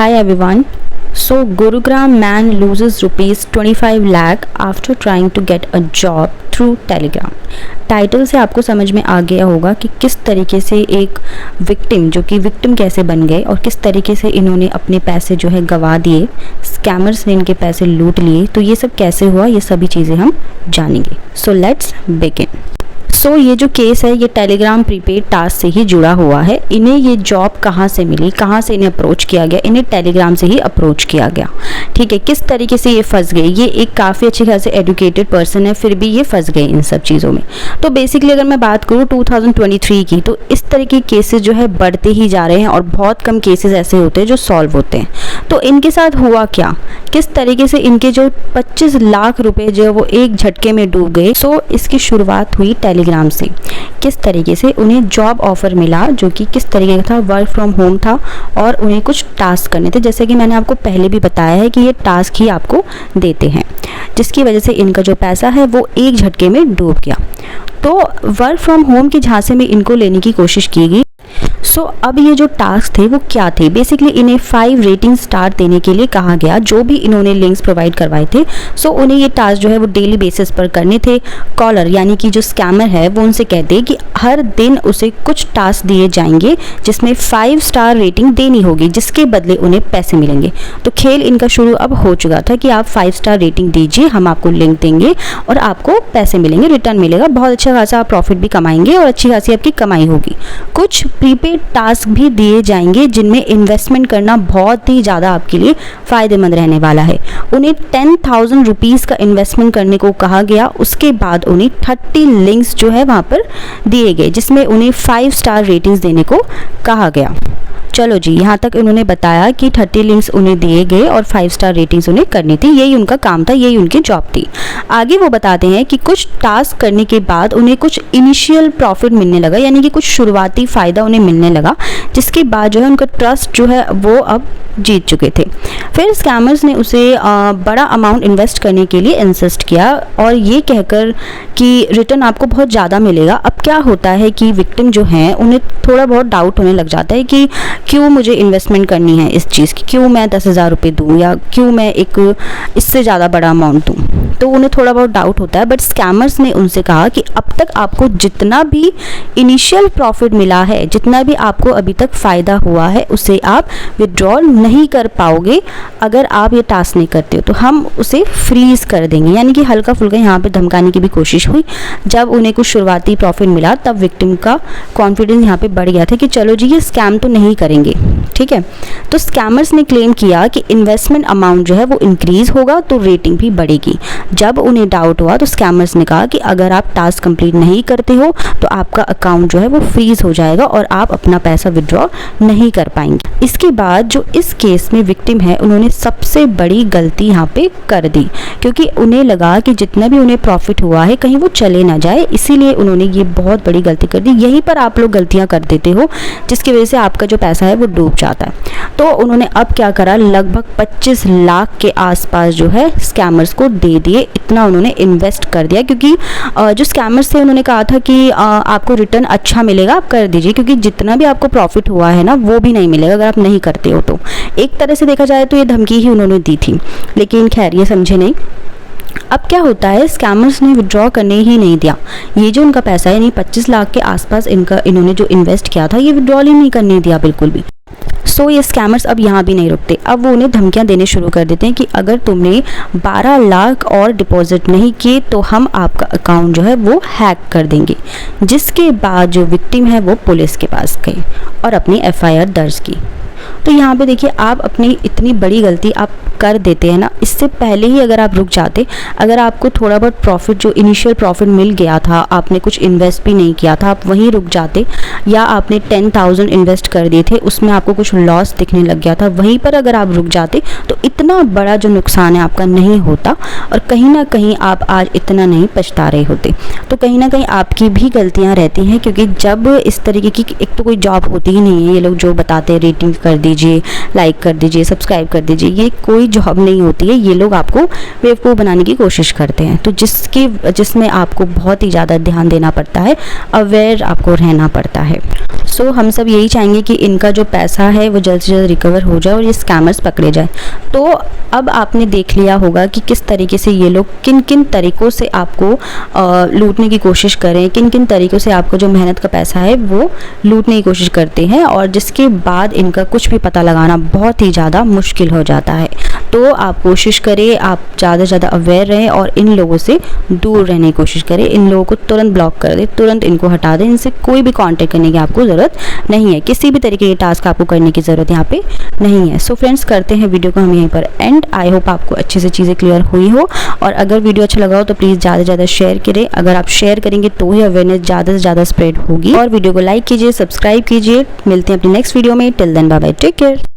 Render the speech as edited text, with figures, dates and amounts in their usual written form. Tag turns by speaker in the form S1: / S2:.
S1: Hi everyone. So Gurugram man loses rupees 25 lakh after trying to get a job through Telegram. Title से आपको समझ में आ गया होगा कि किस तरीके से एक विक्टिम जो कि विक्टिम कैसे बन गए और किस तरीके से इन्होंने अपने पैसे जो है गंवा दिए, स्कैमर्स ने इनके पैसे लूट लिए। तो ये सब कैसे हुआ, ये सभी चीज़ें हम जानेंगे। So let's begin. सो ये जो केस है ये टेलीग्राम प्रीपेड टास्क से ही जुड़ा हुआ है। इन्हें ये जॉब कहाँ से मिली, कहाँ से इन्हें अप्रोच किया गया? इन्हें टेलीग्राम से ही अप्रोच किया गया। ठीक है, किस तरीके से ये फंस गए? ये एक काफ़ी अच्छे खासे एजुकेटेड पर्सन है, फिर भी ये फंस गए इन सब चीज़ों में। तो बेसिकली अगर मैं बात करूँ 2023 की, तो इस तरह के केसेस जो है बढ़ते ही जा रहे हैं और बहुत कम केसेस ऐसे होते हैं जो सॉल्व होते हैं। तो इनके साथ हुआ क्या, किस तरीके से इनके जो 25 लाख रुपए जो वो एक झटके में डूब गए। सो इसकी शुरुआत हुई टेलीग्राम से। किस तरीके से उन्हें जॉब ऑफर मिला जो कि किस तरीके का था, वर्क फ्रॉम होम था और उन्हें कुछ टास्क करने थे। जैसे कि मैंने आपको पहले भी बताया है कि ये टास्क ही आपको देते हैं, जिसकी वजह से इनका जो पैसा है वो एक झटके में डूब गया। तो वर्क फ्रॉम होम के झांसे में इनको लेने की कोशिश की गई। सो अब ये जो टास्क थे वो क्या थे? बेसिकली इन्हें 5 रेटिंग स्टार देने के लिए कहा गया, जो भी इन्होंने लिंक्स प्रोवाइड करवाए थे। सो उन्हें ये टास्क जो है वो डेली बेसिस पर करने थे। कॉलर यानी कि जो स्कैमर है वो उनसे कहते कि हर दिन उसे कुछ टास्क दिए जाएंगे जिसमें 5 स्टार रेटिंग देनी होगी, जिसके बदले उन्हें पैसे मिलेंगे। तो खेल इनका शुरू अब हो चुका था कि आप 5 स्टार रेटिंग दीजिए, हम आपको लिंक देंगे और आपको पैसे मिलेंगे, रिटर्न मिलेगा। बहुत अच्छा खासा आप प्रॉफिट भी कमाएंगे और अच्छी खासी आपकी कमाई होगी। कुछ प्रीपेड टास्क भी दिए जाएंगे जिनमें इन्वेस्टमेंट करना बहुत ही ज़्यादा आपके लिए फ़ायदेमंद रहने वाला है। उन्हें 10,000 रुपीज़ का इन्वेस्टमेंट करने को कहा गया। उसके बाद उन्हें 30 लिंक्स जो है वहाँ पर दिए गए, जिसमें उन्हें 5 स्टार रेटिंग्स देने को कहा गया। चलो जी, यहाँ तक उन्होंने बताया कि 30 लिंक्स उन्हें दिए गए और 5 स्टार रेटिंग्स उन्हें करनी थी। यही उनका काम था, यही उनकी जॉब थी। आगे वो बताते हैं कि कुछ टास्क करने के बाद उन्हें कुछ इनिशियल प्रॉफिट मिलने लगा, यानी कि कुछ शुरुआती फ़ायदा उन्हें मिलने लगा, जिसके बाद जो है उनका ट्रस्ट जो है वो अब जीत चुके थे। फिर स्कैमर्स ने उसे बड़ा अमाउंट इन्वेस्ट करने के लिए इंसिस्ट किया और ये कहकर कि रिटर्न आपको बहुत ज़्यादा मिलेगा। अब क्या होता है कि विक्टिम जो हैं उन्हें थोड़ा बहुत डाउट होने लग जाता है कि क्यों मुझे इन्वेस्टमेंट करनी है इस चीज़ की, क्यों मैं 10,000 रुपये दूँ या क्यों मैं एक इससे ज़्यादा बड़ा अमाउंट दूँ। तो उन्हें थोड़ा बहुत डाउट होता है। बट स्कैमर्स ने उनसे कहा कि अब तक आपको जितना भी इनिशियल प्रॉफिट मिला है, जितना भी आपको अभी तक फ़ायदा हुआ है, उसे आप विड्रॉल नहीं कर पाओगे अगर आप ये टास्क नहीं करते हो। तो हम उसे फ्रीज़ कर देंगे। यानी कि हल्का फुल्का यहाँ पे धमकाने की भी कोशिश हुई। जब उन्हें कुछ शुरुआती प्रॉफिट मिला तब विक्टिम का कॉन्फिडेंस यहाँ पे बढ़ गया था कि चलो जी ये स्कैम तो नहीं करेंगे। ठीक है, तो स्कैमर्स ने क्लेम किया कि इन्वेस्टमेंट अमाउंट जो है वो इंक्रीज़ होगा तो रेटिंग भी बढ़ेगी। जब उन्हें डाउट हुआ तो स्कैमर्स ने कहा कि अगर आप टास्क कंप्लीट नहीं करते हो तो आपका अकाउंट जो है वो फ्रीज़ हो जाएगा और आप अपना पैसा विड्रॉ नहीं कर पाएंगे। इसके बाद जो इस केस में विक्टिम है उन्होंने सबसे बड़ी गलती यहाँ पे कर दी, क्योंकि उन्हें लगा कि जितना भी उन्हें प्रॉफिट हुआ है कहीं वो चले ना जाए, इसीलिए उन्होंने ये बहुत बड़ी गलती कर दी। यहीं पर आप लोग गलतियाँ कर देते हो जिसकी वजह से आपका जो पैसा है वो डूब जाता है। तो उन्होंने अब क्या करा, लगभग 25 लाख के आसपास जो है स्कैमर्स को दे दिए। इतना उन्होंने इन्वेस्ट कर दिया, क्योंकि जो स्कैमर्स थे उन्होंने कहा था कि आपको रिटर्न अच्छा मिलेगा, आप कर दीजिए, क्योंकि जितना भी आपको प्रॉफिट हुआ है ना वो भी नहीं मिलेगा अगर आप नहीं करते हो। तो एक तरह से देखा जाए तो ये धमकी ही उन्होंने दी थी, लेकिन खैर ये समझे नहीं। अब क्या होता है, स्कैमर्स ने विड्रॉ करने ही नहीं दिया। ये जो उनका पैसा है, यानी 25 लाख के आसपास इन्होंने जो इन्वेस्ट किया था, ये विड्रॉल ही नहीं करने दिया बिल्कुल भी। सो ये स्कैमर्स अब यहाँ भी नहीं रुकते। अब वो उन्हें धमकियाँ देने शुरू कर देते हैं कि अगर तुमने 12 लाख और डिपॉजिट नहीं किए तो हम आपका अकाउंट जो है वो हैक कर देंगे। जिसके बाद जो विक्टिम है वो पुलिस के पास गई और अपनी FIR दर्ज की। तो यहाँ पे देखिए, आप अपनी इतनी बड़ी गलती आप कर देते हैं ना, इससे पहले ही अगर आप रुक जाते, अगर आपको थोड़ा बहुत प्रॉफिट जो इनिशियल प्रॉफिट मिल गया था, आपने कुछ इन्वेस्ट भी नहीं किया था, आप वहीं रुक जाते, या आपने 10,000 इन्वेस्ट कर दिए थे, उसमें आपको कुछ लॉस दिखने लग गया था, वहीं पर अगर आप रुक जाते तो इतना बड़ा जो नुकसान है आपका नहीं होता और कहीं ना कहीं आप आज इतना नहीं पछता रहे होते। तो कहीं ना कहीं आपकी भी गलतियां रहती हैं, क्योंकि जब इस तरीके की एक तो कोई जॉब होती ही नहीं है, ये लोग जो बताते हैं रेटिंग कर दीजिए, लाइक कर दीजिए, सब्सक्राइब कर दीजिए, ये कोई जॉब नहीं होती है। ये लोग आपको बेवकूफ़ बनाने की कोशिश करते हैं। तो जिसमें आपको बहुत ही ज़्यादा ध्यान देना पड़ता है, अवेयर आपको रहना पड़ता है। सो हम सब यही चाहेंगे कि इनका जो पैसा है वो जल्द से जल्द रिकवर हो जाए और ये स्कैमर्स पकड़े जाए। तो अब आपने देख लिया होगा कि किस तरीके से ये लोग किन किन तरीक़ों से आपको लूटने की कोशिश करें, किन किन तरीक़ों से आपको जो मेहनत का पैसा है वो लूटने की कोशिश करते हैं, और जिसके बाद इनका कुछ भी पता लगाना बहुत ही ज़्यादा मुश्किल हो जाता है। तो आप कोशिश करें, आप ज़्यादा से ज़्यादा अवेयर रहें और इन लोगों से दूर रहने की कोशिश करें। इन लोगों को तुरंत ब्लॉक कर दें, तुरंत इनको हटा दें, इनसे कोई भी कांटेक्ट करने की आपको ज़रूरत नहीं है। किसी भी तरीके के टास्क आपको करने की ज़रूरत यहाँ पे नहीं है। सो फ्रेंड्स, करते हैं वीडियो को हम यहीं पर एंड। आई होप आपको अच्छे से चीज़ें क्लियर हुई हो, और अगर वीडियो अच्छा लगा हो तो प्लीज़ ज़्यादा से ज़्यादा शेयर करें। अगर आप शेयर करेंगे तो ही अवेयरनेस ज़्यादा से ज़्यादा स्प्रेड होगी। और वीडियो को लाइक कीजिए, सब्सक्राइब कीजिए। मिलते हैं अपनी नेक्स्ट वीडियो में। Till then bye bye, take care.